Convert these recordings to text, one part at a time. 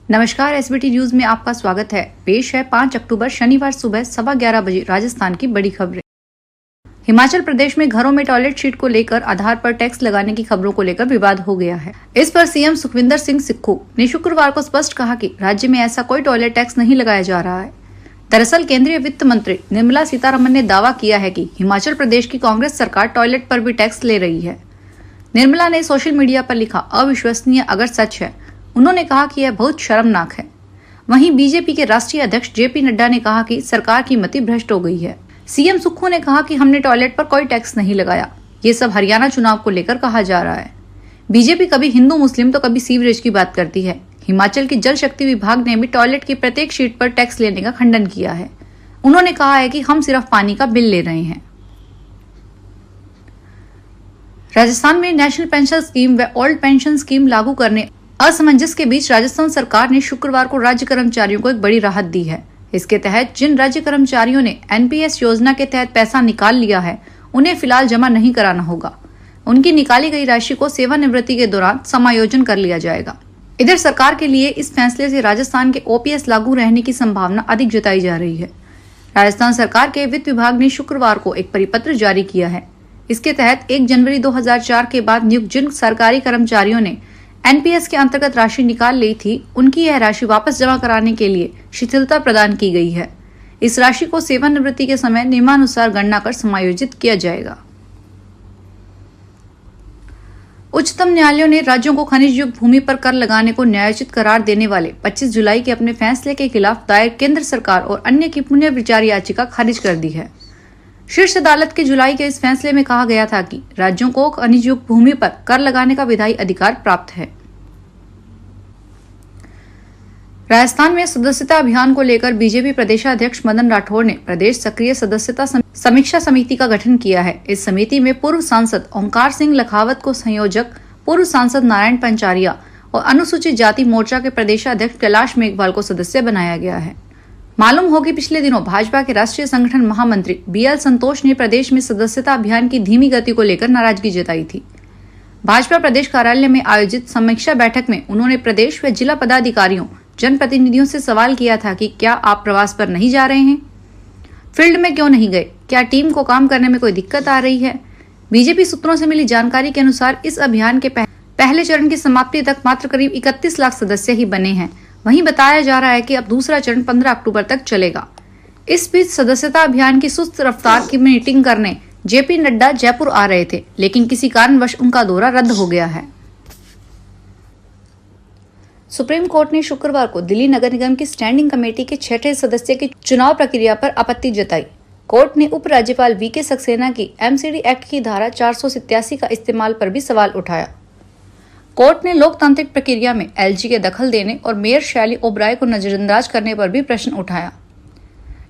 नमस्कार, SBT news में आपका स्वागत है। पेश है 5 अक्टूबर शनिवार सुबह 11:15 बजे राजस्थान की बड़ी खबरें। हिमाचल प्रदेश में घरों में टॉयलेट शीट को लेकर आधार पर टैक्स लगाने की खबरों को लेकर विवाद हो गया है। इस पर सीएम सुखविंदर सिंह सुक्खू ने शुक्रवार को स्पष्ट कहा कि राज्य में ऐसा कोई टॉयलेट टैक्स नहीं लगाया जा रहा है। दरअसल केंद्रीय वित्त मंत्री निर्मला सीतारमण ने दावा किया है कि हिमाचल प्रदेश की कांग्रेस सरकार टॉयलेट पर भी टैक्स ले रही है। निर्मला ने सोशल मीडिया पर लिखा, अविश्वसनीय अगर सच है। उन्होंने कहा कि यह बहुत शर्मनाक है। वहीं बीजेपी के राष्ट्रीय अध्यक्ष जेपी नड्डा ने कहा कि सरकार की मति भ्रष्ट हो गई है। सीएम सुक्खू ने कहा कि हमने टॉयलेट पर कोई टैक्स नहीं लगाया। ये सब हरियाणा चुनाव को लेकर कहा जा रहा है। बीजेपी कभी हिंदू मुस्लिम तो कभी सीवरेज की बात करती है। हिमाचल के जल शक्ति विभाग ने भी टॉयलेट की प्रत्येक शीट पर टैक्स लेने का खंडन किया है। उन्होंने कहा है कि हम सिर्फ पानी का बिल ले रहे हैं। राजस्थान में नेशनल पेंशन स्कीम व ओल्ड पेंशन स्कीम लागू करने असमंजस के बीच राजस्थान सरकार ने शुक्रवार को राज्य कर्मचारियों को एक बड़ी राहत दी है। इसके तहत जिन राज्य कर्मचारियों ने एनपीएस योजना के तहत पैसा निकाल लिया है, उन्हें फिलहाल जमा नहीं कराना होगा। उनकी निकाली गई राशि को सेवानिवृत्ति के दौरान समायोजन कर लिया जाएगा। इधर सरकार के लिए इस फैसले से राजस्थान के ओपीएस लागू रहने की संभावना अधिक जताई जा रही है। राजस्थान सरकार के वित्त विभाग ने शुक्रवार को एक परिपत्र जारी किया है। इसके तहत 1 जनवरी 2004 के बाद नियुक्त जिन सरकारी कर्मचारियों ने एनपीएस के अंतर्गत राशि निकाल ली थी, उनकी यह राशि वापस जमा कराने के लिए शिथिलता प्रदान की गई है। इस राशि को सेवानिवृत्ति के समय नियमानुसार गणना कर समायोजित किया जाएगा। उच्चतम न्यायालय ने राज्यों को खनिज युक्त भूमि पर कर लगाने को न्यायोचित करार देने वाले 25 जुलाई के अपने फैसले के खिलाफ दायर केंद्र सरकार और अन्य की पुनर्विचार याचिका खारिज कर दी है। शीर्ष अदालत के जुलाई के इस फैसले में कहा गया था कि राज्यों को खनिज युक्त भूमि पर कर लगाने का विधायी अधिकार प्राप्त है। राजस्थान में सदस्यता अभियान को लेकर बीजेपी प्रदेशाध्यक्ष मदन राठौड़ ने प्रदेश सक्रिय सदस्यता समीक्षा समिति का गठन किया है। इस समिति में पूर्व सांसद ओंकार सिंह लखावत को संयोजक, पूर्व सांसद नारायण पंचारिया और अनुसूचित जाति मोर्चा के प्रदेशाध्यक्ष कैलाश मेघवाल को सदस्य बनाया गया है। मालूम हो कि पिछले दिनों भाजपा के राष्ट्रीय संगठन महामंत्री बीएल संतोष ने प्रदेश में सदस्यता अभियान की धीमी गति को लेकर नाराजगी जताई थी। भाजपा प्रदेश कार्यालय में आयोजित समीक्षा बैठक में उन्होंने प्रदेश व जिला पदाधिकारियों, जनप्रतिनिधियों से सवाल किया था कि क्या आप प्रवास पर नहीं जा रहे हैं? फील्ड में क्यों नहीं गए? क्या टीम को काम करने में कोई दिक्कत आ रही है? बीजेपी सूत्रों से मिली जानकारी के अनुसार इस अभियान के पहले चरण की समाप्ति तक मात्र करीब 31 लाख सदस्य ही बने हैं। वहीं बताया जा रहा है कि अब दूसरा चरण 15 अक्टूबर तक चलेगा। इस बीच सदस्यता अभियान की सुस्त रफ्तार की मीटिंग करने जेपी नड्डा जयपुर आ रहे थे, लेकिन किसी कारणवश उनका दौरा रद्द हो गया है। सुप्रीम कोर्ट ने शुक्रवार को दिल्ली नगर निगम की स्टैंडिंग कमेटी के 6ठे सदस्य की चुनाव प्रक्रिया पर आपत्ति जताई। कोर्ट ने उपराज्यपाल वीके सक्सेना की एमसीडी एक्ट की धारा 487 का इस्तेमाल पर भी सवाल उठाया। कोर्ट ने लोकतांत्रिक प्रक्रिया में एलजी के दखल देने और मेयर शैली ओबराय को नजरअंदाज करने पर भी प्रश्न उठाया।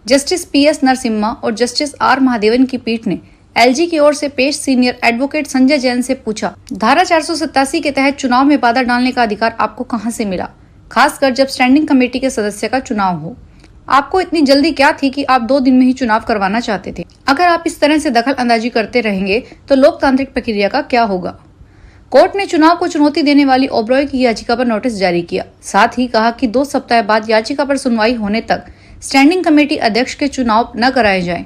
जस्टिस पीएस नरसिम्हा और जस्टिस आर महादेवन की पीठ ने एलजी की ओर से पेश सीनियर एडवोकेट संजय जैन से पूछा, धारा 487 के तहत चुनाव में बाधा डालने का अधिकार आपको कहां से मिला, खासकर जब स्टैंडिंग कमेटी के सदस्य का चुनाव हो? आपको इतनी जल्दी क्या थी कि आप 2 दिन में ही चुनाव करवाना चाहते थे? अगर आप इस तरह से दखल अंदाजी करते रहेंगे तो लोकतांत्रिक प्रक्रिया का क्या होगा? कोर्ट ने चुनाव को चुनौती देने वाली ओबरॉय की याचिका पर नोटिस जारी किया। साथ ही कहा कि 2 सप्ताह बाद याचिका पर सुनवाई होने तक स्टैंडिंग कमेटी अध्यक्ष के चुनाव न कराए जाएं।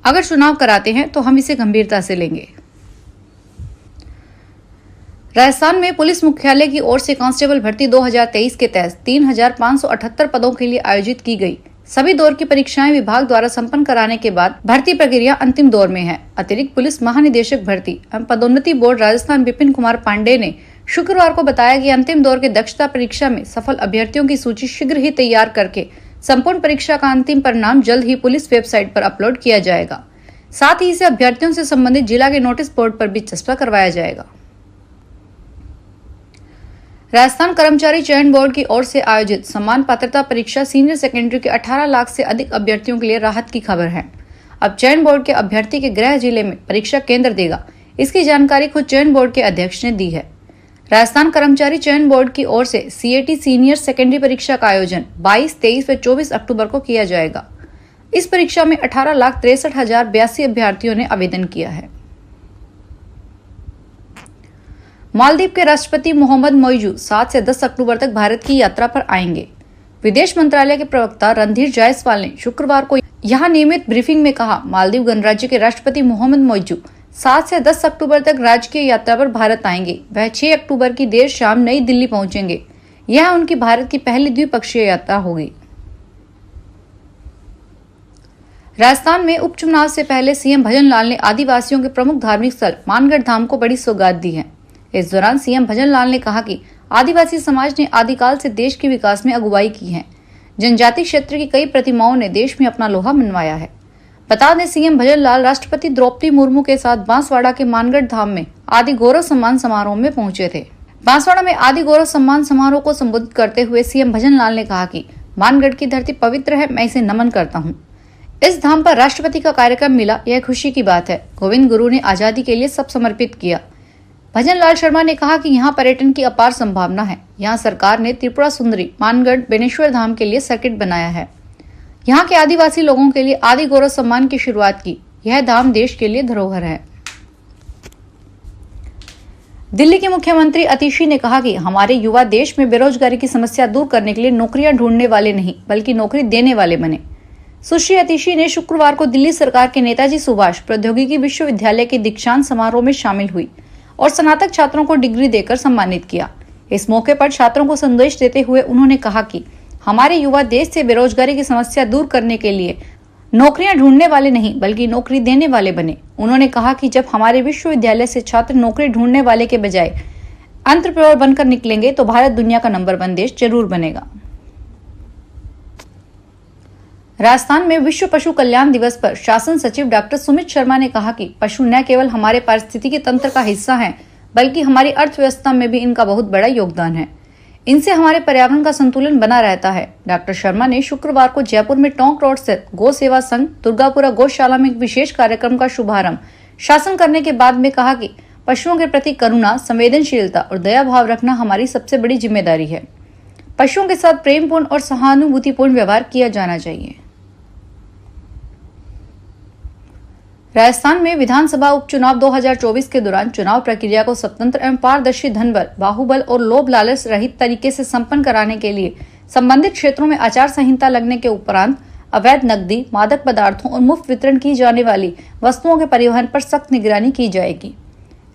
अगर चुनाव कराते हैं तो हम इसे गंभीरता से लेंगे। राजस्थान में पुलिस मुख्यालय की ओर से कांस्टेबल भर्ती 2023 के तहत 3578 पदों के लिए आयोजित की गई सभी दौर की परीक्षाएं विभाग द्वारा संपन्न कराने के बाद भर्ती प्रक्रिया अंतिम दौर में है। अतिरिक्त पुलिस महानिदेशक भर्ती एवं पदोन्नति बोर्ड राजस्थान विपिन कुमार पांडे ने शुक्रवार को बताया कि अंतिम दौर के दक्षता परीक्षा में सफल अभ्यर्थियों की सूची शीघ्र ही तैयार करके संपूर्ण परीक्षा का अंतिम परिणाम जल्द ही पुलिस वेबसाइट पर अपलोड किया जाएगा। साथ ही इसे अभ्यर्थियों से संबंधित जिला के नोटिस बोर्ड पर भी चस्पा करवाया जाएगा। राजस्थान कर्मचारी चयन बोर्ड की ओर से आयोजित समान पात्रता परीक्षा सीनियर सेकेंडरी के 18 लाख से अधिक अभ्यर्थियों के लिए राहत की खबर है। अब चयन बोर्ड के अभ्यर्थी के गृह जिले में परीक्षा केंद्र देगा। इसकी जानकारी खुद चयन बोर्ड के अध्यक्ष ने दी है। राजस्थान कर्मचारी चयन बोर्ड की ओर से सीएटी सीनियर सेकेंडरी परीक्षा का आयोजन 22, 23 व 24 अक्टूबर को किया जाएगा। इस परीक्षा में 18,63,082 अभ्यर्थियों ने आवेदन किया है। मालदीव के राष्ट्रपति मोहम्मद मोइजू 7 से 10 अक्टूबर तक भारत की यात्रा पर आएंगे। विदेश मंत्रालय के प्रवक्ता रणधीर जायसवाल ने शुक्रवार को यहाँ नियमित ब्रीफिंग में कहा, मालदीव गणराज्य के राष्ट्रपति मोहम्मद मोइजू 7 से 10 अक्टूबर तक राजकीय यात्रा पर भारत आएंगे। वह 6 अक्टूबर की देर शाम नई दिल्ली पहुंचेंगे। यह उनकी भारत की पहली द्विपक्षीय यात्रा होगी। राजस्थान में उपचुनाव से पहले सीएम भजन लाल ने आदिवासियों के प्रमुख धार्मिक स्थल मानगढ़ धाम को बड़ी सौगात दी है। इस दौरान सीएम भजन लाल ने कहा कि आदिवासी समाज ने आदिकाल से देश के विकास में अगुवाई की है। जनजाति क्षेत्र की कई प्रतिमाओं ने देश में अपना लोहा मनवाया है। बता दें, सीएम भजन लाल राष्ट्रपति द्रौपदी मुर्मू के साथ बांसवाड़ा के मानगढ़ धाम में आदि गौरव सम्मान समारोह में पहुंचे थे। बांसवाड़ा में आदि गौरव सम्मान समारोह को संबोधित करते हुए सीएम भजन लाल ने कहा कि मानगढ़ की धरती पवित्र है, मैं इसे नमन करता हूँ। इस धाम पर राष्ट्रपति का कार्यक्रम मिला, यह खुशी की बात है। गोविंद गुरु ने आजादी के लिए सब समर्पित किया। भजन लाल शर्मा ने कहा कि यहाँ पर्यटन की अपार संभावना है। यहाँ सरकार ने त्रिपुरा सुंदरी मानगढ़ बेनेश्वर धाम के लिए सर्किट बनाया है। यहाँ के आदिवासी लोगों के लिए आदि गौरव सम्मान की शुरुआत की। यह धाम देश के लिए धरोहर है। दिल्ली के मुख्यमंत्री अतिशी ने कहा कि हमारे युवा देश में बेरोजगारी की समस्या दूर करने के लिए नौकरियां ढूंढने वाले नहीं, बल्कि नौकरी देने वाले बने। सुश्री अतिशी ने शुक्रवार को दिल्ली सरकार के नेताजी सुभाष प्रौद्योगिकी विश्वविद्यालय के दीक्षांत समारोह में शामिल हुई और स्नातक छात्रों को डिग्री देकर सम्मानित किया। इस मौके पर छात्रों को संदेश देते हुए उन्होंने कहा कि हमारे युवा देश से बेरोजगारी की समस्या दूर करने के लिए नौकरियां ढूंढने वाले नहीं, बल्कि नौकरी देने वाले बने। उन्होंने कहा कि जब हमारे विश्वविद्यालय से छात्र नौकरी ढूंढने वाले के बजाय एंटरप्रेन्योर बनकर निकलेंगे तो भारत दुनिया का नंबर 1 देश जरूर बनेगा। राजस्थान में विश्व पशु कल्याण दिवस पर शासन सचिव डॉक्टर सुमित शर्मा ने कहा कि पशु न केवल हमारे पारिस्थितिकी तंत्र का हिस्सा हैं, बल्कि हमारी अर्थव्यवस्था में भी इनका बहुत बड़ा योगदान है। इनसे हमारे पर्यावरण का संतुलन बना रहता है। डॉक्टर शर्मा ने शुक्रवार को जयपुर में टोंक रोड स्थित गौ सेवा संघ दुर्गापुरा गौशाला में एक विशेष कार्यक्रम का शुभारंभ शासन करने के बाद में कहा कि पशुओं के प्रति करुणा, संवेदनशीलता और दया भाव रखना हमारी सबसे बड़ी जिम्मेदारी है। पशुओं के साथ प्रेमपूर्ण और सहानुभूतिपूर्ण व्यवहार किया जाना चाहिए। राजस्थान में विधानसभा उपचुनाव 2024 के दौरान चुनाव प्रक्रिया को स्वतंत्र एवं पारदर्शी धनबल, बाहुबल और लोभ लालच रहित तरीके से संपन्न कराने के लिए संबंधित क्षेत्रों में आचार संहिता लगने के उपरांत अवैध नकदी, मादक पदार्थों और मुफ्त वितरण की जाने वाली वस्तुओं के परिवहन पर सख्त निगरानी की जाएगी।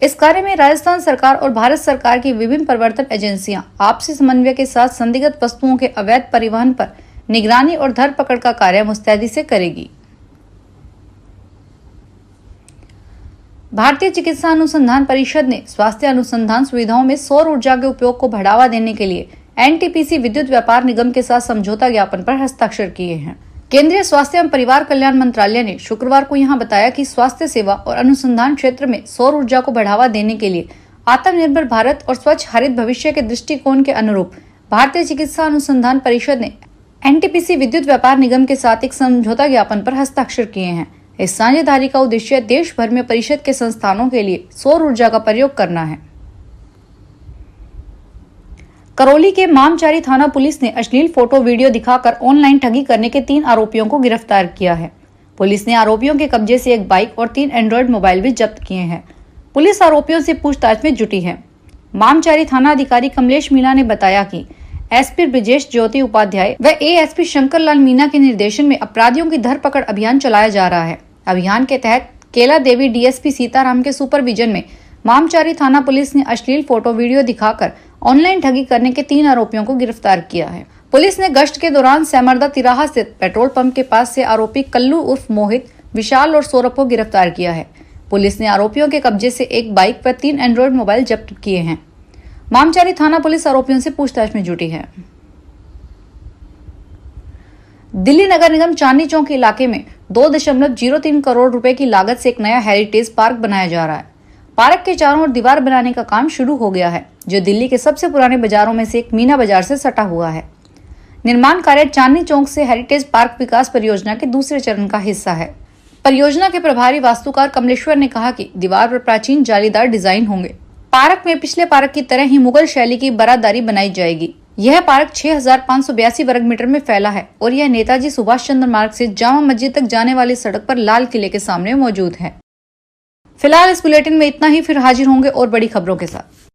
इस कार्य में राजस्थान सरकार और भारत सरकार की विभिन्न प्रवर्तन एजेंसियां आपसी समन्वय के साथ संदिग्ध वस्तुओं के अवैध परिवहन पर निगरानी और धरपकड़ का कार्य मुस्तैदी से करेगी। भारतीय चिकित्सा अनुसंधान परिषद ने स्वास्थ्य अनुसंधान सुविधाओं में सौर ऊर्जा के उपयोग को बढ़ावा देने के लिए एनटीपीसी विद्युत व्यापार निगम के साथ समझौता ज्ञापन पर हस्ताक्षर किए हैं। केंद्रीय स्वास्थ्य एवं परिवार कल्याण मंत्रालय ने शुक्रवार को यहां बताया कि स्वास्थ्य सेवा और अनुसंधान क्षेत्र में सौर ऊर्जा को बढ़ावा देने के लिए आत्मनिर्भर भारत और स्वच्छ हरित भविष्य के दृष्टिकोण के अनुरूप भारतीय चिकित्सा अनुसंधान परिषद ने एनटीपीसी विद्युत व्यापार निगम के साथ एक समझौता ज्ञापन पर हस्ताक्षर किए हैं। इस साझेदारी का उद्देश्य देश भर में परिषद के संस्थानों के लिए सौर ऊर्जा का प्रयोग करना है। करौली के मामचारी थाना पुलिस ने अश्लील फोटो वीडियो दिखाकर ऑनलाइन ठगी करने के 3 आरोपियों को गिरफ्तार किया है। पुलिस ने आरोपियों के कब्जे से एक बाइक और 3 एंड्रॉयड मोबाइल भी जब्त किए हैं। पुलिस आरोपियों से पूछताछ में जुटी है। मामचारी थाना अधिकारी कमलेश मीणा ने बताया कि एसपी ब्रिजेश ज्योति उपाध्याय व एएसपी शंकर लाल मीणा के निर्देशन में अपराधियों की धरपकड़ अभियान चलाया जा रहा है। अभियान के तहत केला देवी डीएसपी सीताराम के सुपरविजन में मामचारी थाना पुलिस ने अश्लील फोटो वीडियो दिखाकर ऑनलाइन ठगी करने के 3 आरोपियों को गिरफ्तार किया है। पुलिस ने गश्त के दौरान सेमरदा तिराहा स्थित पेट्रोल पंप के पास से आरोपी कल्लू उर्फ मोहित, विशाल और सौरभ को गिरफ्तार किया है। पुलिस ने आरोपियों के कब्जे से एक बाइक व 3 एंड्रॉयड मोबाइल जब्त किए हैं। मामचारी थाना पुलिस आरोपियों से पूछताछ में जुटी है। दिल्ली नगर निगम चांदनी चौक इलाके में 2.03 करोड़ रुपए की लागत से एक नया हेरिटेज पार्क बनाया जा रहा है। पार्क के चारों ओर दीवार बनाने का काम शुरू हो गया है, जो दिल्ली के सबसे पुराने बाजारों में से एक मीना बाजार से सटा हुआ है। निर्माण कार्य चांदनी चौक से हेरिटेज पार्क विकास परियोजना के दूसरे चरण का हिस्सा है। परियोजना के प्रभारी वास्तुकार कमलेश्वर ने कहा कि दीवार पर प्राचीन जालीदार डिजाइन होंगे। पार्क में पिछले पार्क की तरह ही मुगल शैली की बारादरी बनाई जाएगी। यह पार्क 6582 वर्ग मीटर में फैला है और यह नेताजी सुभाष चंद्र मार्ग से जामा मस्जिद तक जाने वाली सड़क पर लाल किले के सामने मौजूद है। फिलहाल इस बुलेटिन में इतना ही, फिर हाजिर होंगे और बड़ी खबरों के साथ।